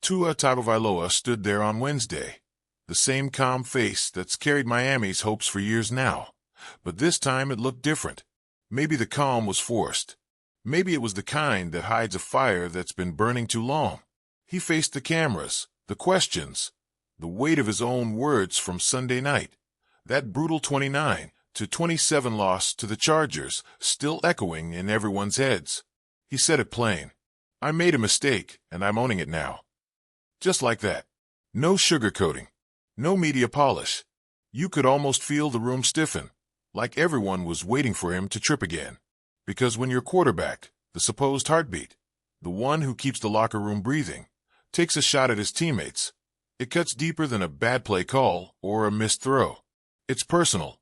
Tua Tagovailoa stood there on Wednesday, the same calm face that's carried Miami's hopes for years now. But this time it looked different. Maybe the calm was forced. Maybe it was the kind that hides a fire that's been burning too long. He faced the cameras, the questions, the weight of his own words from Sunday night. That brutal 29-27 loss to the Chargers still echoing in everyone's heads. He said it plain. I made a mistake, and I'm owning it now. Just like that. No sugarcoating. No media polish. You could almost feel the room stiffen, like everyone was waiting for him to trip again. Because when your quarterback, the supposed heartbeat, the one who keeps the locker room breathing, takes a shot at his teammates, it cuts deeper than a bad play call or a missed throw. It's personal.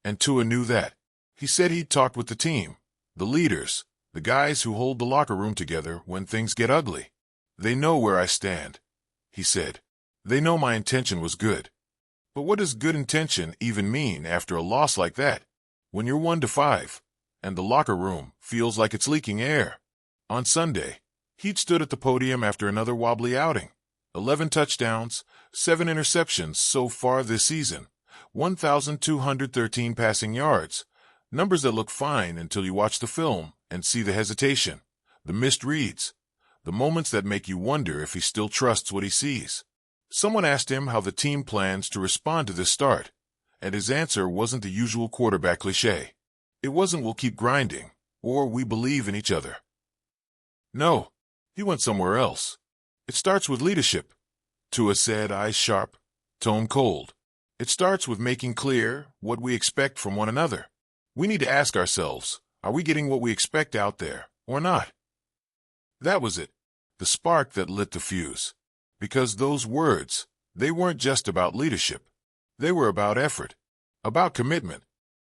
And Tua knew that. He said he'd talked with the team, the leaders, the guys who hold the locker room together when things get ugly. They know where I stand, he said. They know my intention was good. But what does good intention even mean after a loss like that? When you're 1-5, and the locker room feels like it's leaking air. On Sunday, he'd stood at the podium after another wobbly outing. 11 touchdowns, 7 interceptions so far this season, 1,213 passing yards. Numbers that look fine until you watch the film and see the hesitation, the missed reads, the moments that make you wonder if he still trusts what he sees. Someone asked him how the team plans to respond to this start, and his answer wasn't the usual quarterback cliché. It wasn't "we'll keep grinding," or "we believe in each other." No, he went somewhere else. It starts with leadership, Tua said, eyes sharp, tone cold. It starts with making clear what we expect from one another. We need to ask ourselves, are we getting what we expect out there, or not? That was it, the spark that lit the fuse. Because those words, they weren't just about leadership. They were about effort, about commitment,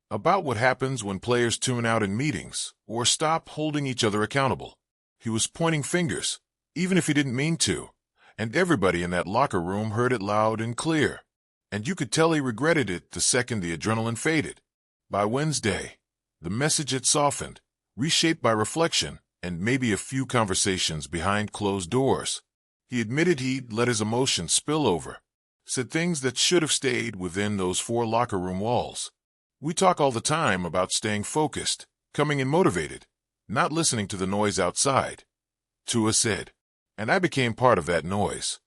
about what happens when players tune out in meetings or stop holding each other accountable. He was pointing fingers, even if he didn't mean to, and everybody in that locker room heard it loud and clear. And you could tell he regretted it the second the adrenaline faded. By Wednesday, the message had softened, reshaped by reflection and maybe a few conversations behind closed doors. He admitted he'd let his emotions spill over, said things that should have stayed within those 4 locker room walls. We talk all the time about staying focused, coming in motivated, not listening to the noise outside, Tua said, and I became part of that noise.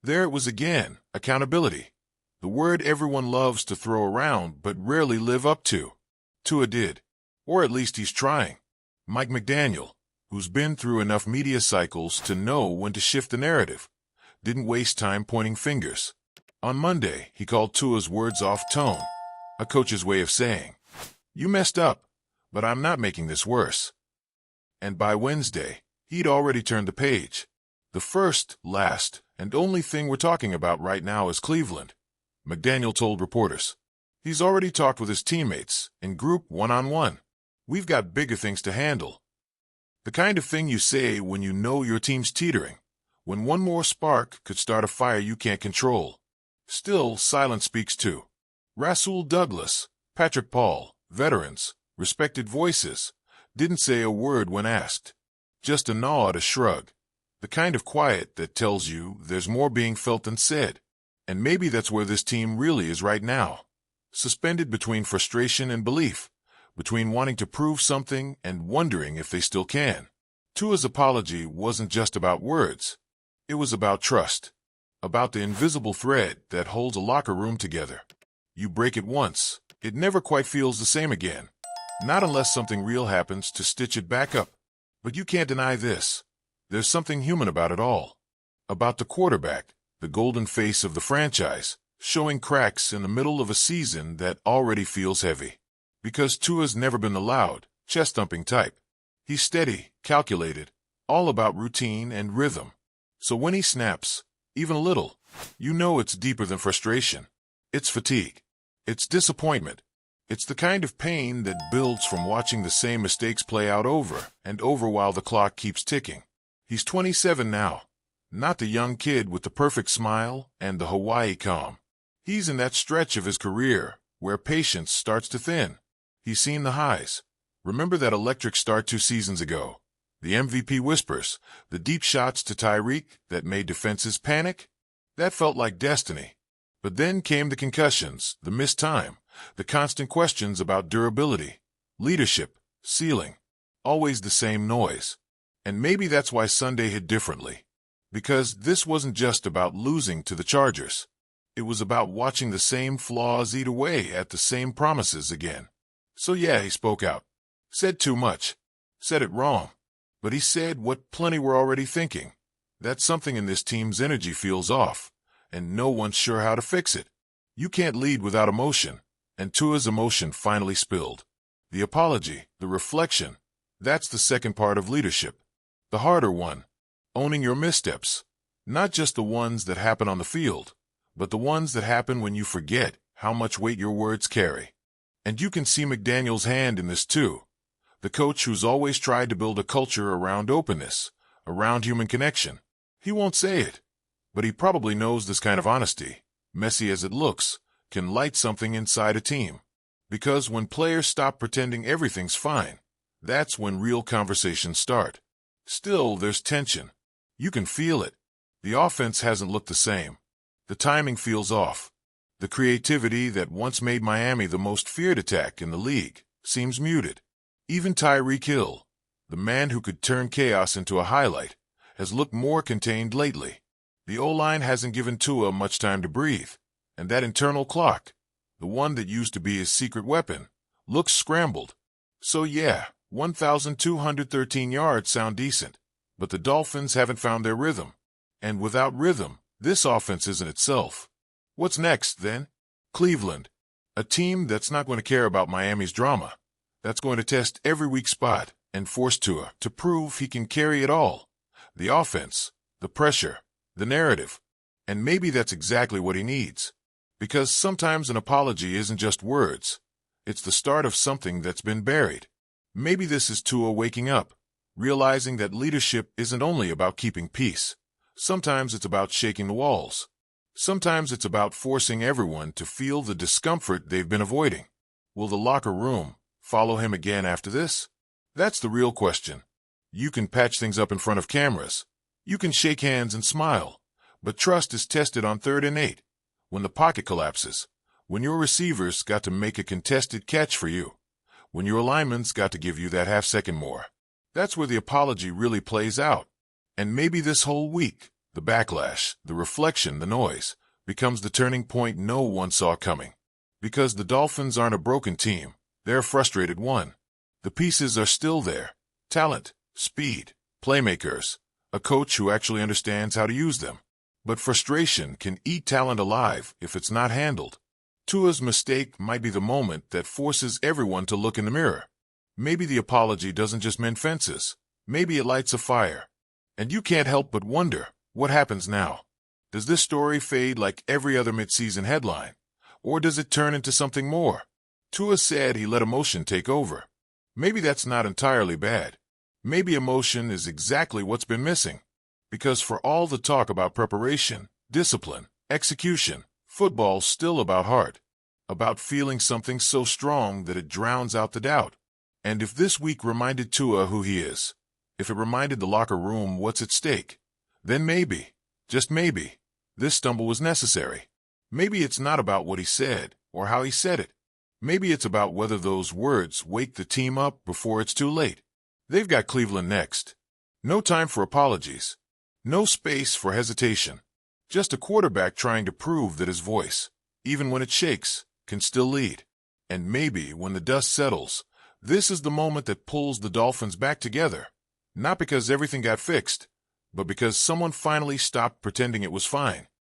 There it was again, accountability, the word everyone loves to throw around but rarely live up to. Tua did, or at least he's trying. Mike McDaniel, who's been through enough media cycles to know when to shift the narrative, didn't waste time pointing fingers. On Monday, he called Tua's words off tone, a coach's way of saying, "You messed up, but I'm not making this worse." And by Wednesday, he'd already turned the page. The first, last, and only thing we're talking about right now is Cleveland, McDaniel told reporters. He's already talked with his teammates, in group one-on-one. We've got bigger things to handle. The kind of thing you say when you know your team's teetering, when one more spark could start a fire you can't control. Still, silence speaks too. Rasul Douglas, Patrick Paul, veterans, respected voices, didn't say a word when asked. Just a nod, a shrug. The kind of quiet that tells you there's more being felt than said. And maybe that's where this team really is right now. Suspended between frustration and belief, between wanting to prove something and wondering if they still can. Tua's apology wasn't just about words. It was about trust, about the invisible thread that holds a locker room together. You break it once, it never quite feels the same again. Not unless something real happens to stitch it back up. But you can't deny this. There's something human about it all. About the quarterback, the golden face of the franchise, showing cracks in the middle of a season that already feels heavy. Because Tua's never been the loud, chest-thumping type. He's steady, calculated, all about routine and rhythm. So when he snaps, even a little, you know it's deeper than frustration. It's fatigue. It's disappointment. It's the kind of pain that builds from watching the same mistakes play out over and over while the clock keeps ticking. He's 27 now, not the young kid with the perfect smile and the Hawaii calm. He's in that stretch of his career where patience starts to thin. He's seen the highs. Remember that electric start 2 seasons ago? The MVP whispers, the deep shots to Tyreek that made defenses panic. That felt like destiny. But then came the concussions, the missed time, the constant questions about durability, leadership, ceiling. Always the same noise. And maybe that's why Sunday hit differently. Because this wasn't just about losing to the Chargers. It was about watching the same flaws eat away at the same promises again. So yeah, he spoke out. Said too much. Said it wrong. But he said what plenty were already thinking. That something in this team's energy feels off, and no one's sure how to fix it. You can't lead without emotion, and Tua's emotion finally spilled. The apology, the reflection, that's the second part of leadership. The harder one. Owning your missteps. Not just the ones that happen on the field, but the ones that happen when you forget how much weight your words carry. And you can see McDaniel's hand in this too. The coach who's always tried to build a culture around openness, around human connection. He won't say it, but he probably knows this kind of honesty, messy as it looks, can light something inside a team. Because when players stop pretending everything's fine, that's when real conversations start. Still, there's tension. You can feel it. The offense hasn't looked the same. The timing feels off. The creativity that once made Miami the most feared attack in the league seems muted. Even Tyreek Hill, the man who could turn chaos into a highlight, has looked more contained lately. The O-line hasn't given Tua much time to breathe, and that internal clock, the one that used to be his secret weapon, looks scrambled. So yeah, 1,213 yards sound decent, but the Dolphins haven't found their rhythm. And without rhythm, this offense isn't itself. What's next, then? Cleveland, a team that's not going to care about Miami's drama, that's going to test every weak spot and force Tua to prove he can carry it all. The offense, the pressure, the narrative. And maybe that's exactly what he needs. Because sometimes an apology isn't just words. It's the start of something that's been buried. Maybe this is Tua waking up, realizing that leadership isn't only about keeping peace. Sometimes it's about shaking the walls. Sometimes it's about forcing everyone to feel the discomfort they've been avoiding. Will the locker room follow him again after this? That's the real question. You can patch things up in front of cameras. You can shake hands and smile. But trust is tested on 3rd and 8. When the pocket collapses. When your receivers got to make a contested catch for you. When your linemen's got to give you that half-second more. That's where the apology really plays out. And maybe this whole week, the backlash, the reflection, the noise, becomes the turning point no one saw coming. Because the Dolphins aren't a broken team. They're a frustrated one. The pieces are still there. Talent, speed, playmakers, a coach who actually understands how to use them. But frustration can eat talent alive if it's not handled. Tua's mistake might be the moment that forces everyone to look in the mirror. Maybe the apology doesn't just mend fences. Maybe it lights a fire. And you can't help but wonder, what happens now? Does this story fade like every other midseason headline? Or does it turn into something more? Tua said he let emotion take over. Maybe that's not entirely bad. Maybe emotion is exactly what's been missing. Because for all the talk about preparation, discipline, execution, football's still about heart. About feeling something so strong that it drowns out the doubt. And if this week reminded Tua who he is, if it reminded the locker room what's at stake, then maybe, just maybe, this stumble was necessary. Maybe it's not about what he said or how he said it. Maybe it's about whether those words wake the team up before it's too late. They've got Cleveland next. No time for apologies. No space for hesitation. Just a quarterback trying to prove that his voice, even when it shakes, can still lead. And maybe when the dust settles, this is the moment that pulls the Dolphins back together. Not because everything got fixed, but because someone finally stopped pretending it was fine.